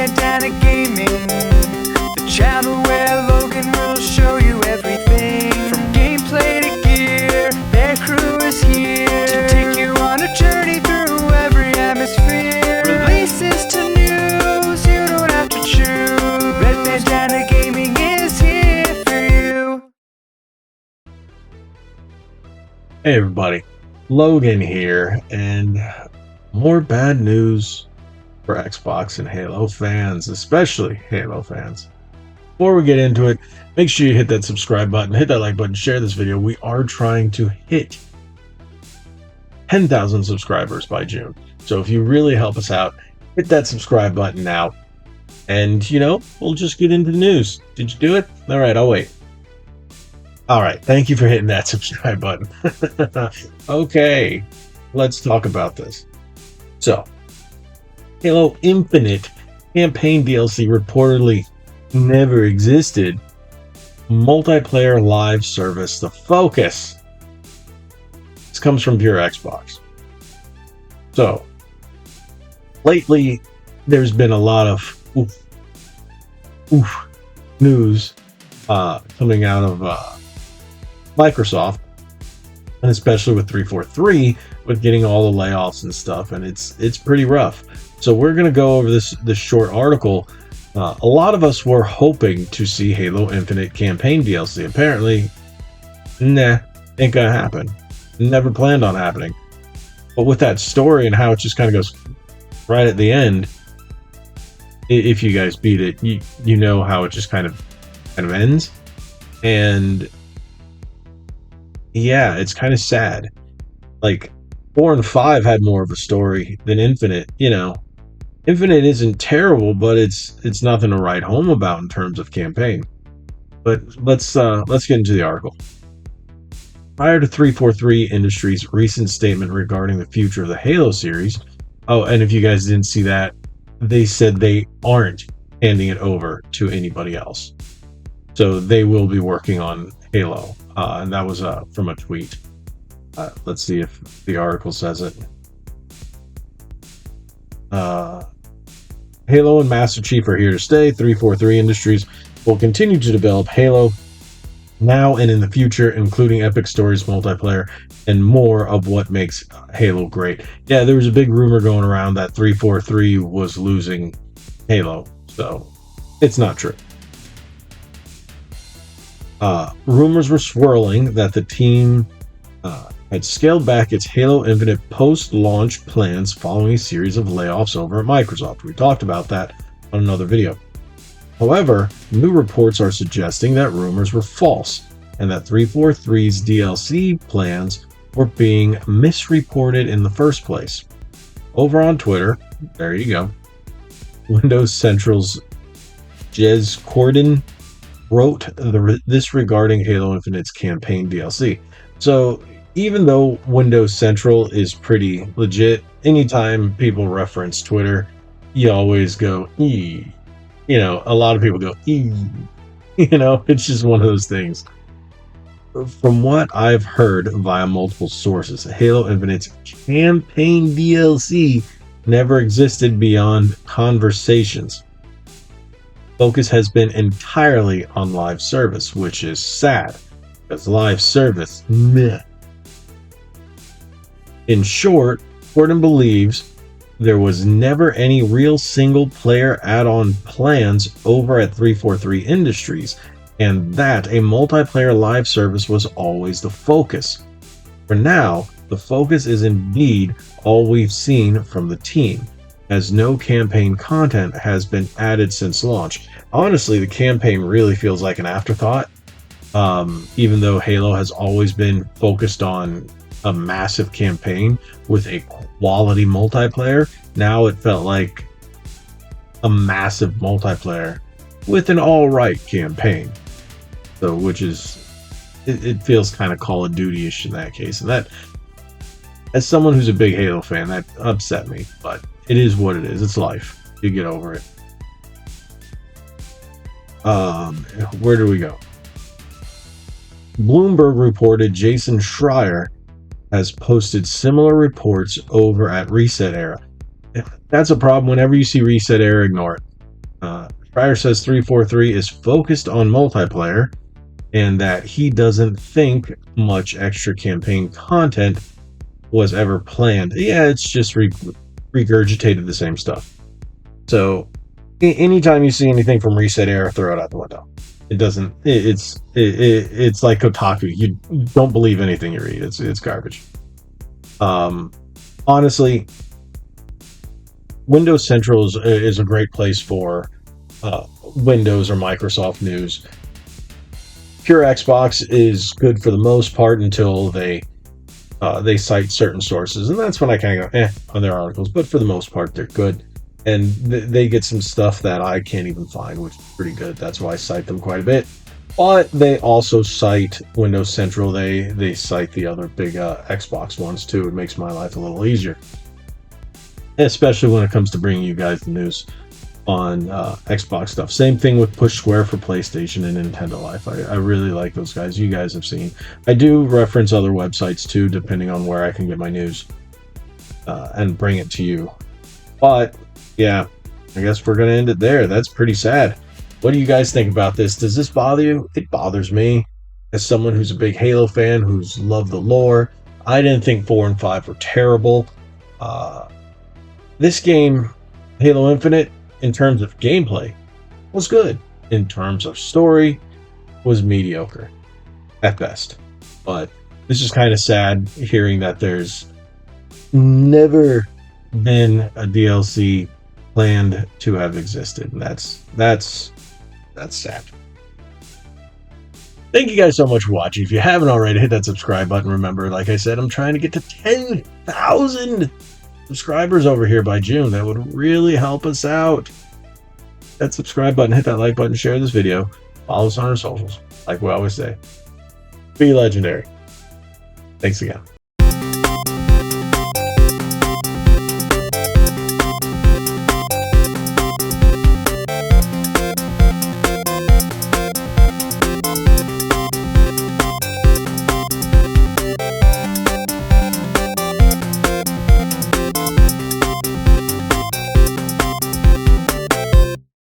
Bandana Gaming, the channel where Logan will show you everything from gameplay to gear. Their crew is here to take you on a journey through every atmosphere. Releases to news, you don't have to choose. Red Bandana Gaming is here for you. Hey everybody, Logan here, and more bad news for Xbox and Halo fans, especially Halo fans. Before we get into it, make sure you hit that subscribe button, hit that like button, share this video. We are trying to hit 10,000 subscribers by June. So if you really help us out, hit that subscribe button now. And, we'll just get into the news. Did you do it? All right, I'll wait. All right, thank you for hitting that subscribe button. Okay, let's talk about this. So, Halo Infinite campaign DLC reportedly never existed. Multiplayer live service, the focus. This comes from Pure Xbox. So, lately, there's been a lot of news coming out of Microsoft, and especially with 343, with getting all the layoffs and stuff, and it's pretty rough. So we're going to go over this short article. A lot of us were hoping to see Halo Infinite campaign DLC. Apparently, nah, ain't gonna happen. Never planned on happening. But with that story and how it just kind of goes right at the end, if you guys beat it, you know how it just kind of ends. And yeah, it's kind of sad. Like 4 and 5 had more of a story than Infinite. Infinite isn't terrible, but it's nothing to write home about in terms of campaign. But let's get into the article. Prior to 343 Industries' recent statement regarding the future of the Halo series, and if you guys didn't see that, they said they aren't handing it over to anybody else. So they will be working on Halo, and that was from a tweet. Let's see if the article says it. Halo and Master Chief are here to stay. 343 Industries will continue to develop Halo now and in the future, including Epic Stories multiplayer and more of what makes Halo great. Yeah, there was a big rumor going around that 343 was losing Halo, so it's not true. Rumors were swirling that the team had scaled back its Halo Infinite post-launch plans following a series of layoffs over at Microsoft. We talked about that on another video. However, new reports are suggesting that rumors were false and that 343's DLC plans were being misreported in the first place. Over on Twitter, there you go, Windows Central's Jez Corden wrote this regarding Halo Infinite's campaign DLC. So even though Windows Central is pretty legit, anytime people reference Twitter, you always go, E. A lot of people go, E. It's just one of those things. From what I've heard via multiple sources, Halo Infinite's campaign DLC never existed beyond conversations. Focus has been entirely on live service, which is sad, because live service, meh. In short, Corden believes there was never any real single-player add-on plans over at 343 Industries, and that a multiplayer live service was always the focus. For now, the focus is indeed all we've seen from the team, as no campaign content has been added since launch. Honestly, the campaign really feels like an afterthought, even though Halo has always been focused on a massive campaign with a quality multiplayer. Now it felt like a massive multiplayer with an all-right campaign. So, which is, it feels kind of Call of Duty-ish in that case. And that, as someone who's a big Halo fan, that upset me. But it is what it is. It's life. You get over it. Where do we go? Bloomberg reported Jason Schreier has posted similar reports over at Reset Era. That's a problem. Whenever you see Reset Era, ignore it. Fryer says 343 is focused on multiplayer and that he doesn't think much extra campaign content was ever planned. Yeah, it's just regurgitated the same stuff. So anytime you see anything from Reset Era, throw it out the window. It doesn't. It's like Kotaku. You don't believe anything you read. It's garbage. Honestly, Windows Central is a great place for Windows or Microsoft news. Pure Xbox is good for the most part until they cite certain sources, and that's when I kind of go on their articles. But for the most part, they're good, and they get some stuff that I can't even find, which is pretty good. That's why I cite them quite a bit. But they also cite Windows Central. They cite the other big Xbox ones too. It makes my life a little easier, especially when it comes to bringing you guys the news on Xbox stuff. Same thing with Push Square for PlayStation and Nintendo Life. I really like those guys. You guys have seen. I do reference other websites too, depending on where I can get my news and bring it to you. But yeah, I guess we're gonna end it there. That's pretty sad. What do you guys think about this? Does this bother you? It bothers me. As someone who's a big Halo fan, who's loved the lore, I didn't think 4 and 5 were terrible. This game, Halo Infinite, in terms of gameplay, was good. In terms of story, was mediocre at best. But this is kind of sad hearing that there's never been a DLC planned to have existed. And that's sad. Thank you guys so much for watching. If you haven't already, hit that subscribe button. Remember, like I said, I'm trying to get to 10,000 subscribers over here by June. That would really help us out. Hit that subscribe button, hit that like button, share this video, follow us on our socials. Like we always say, be legendary. Thanks again.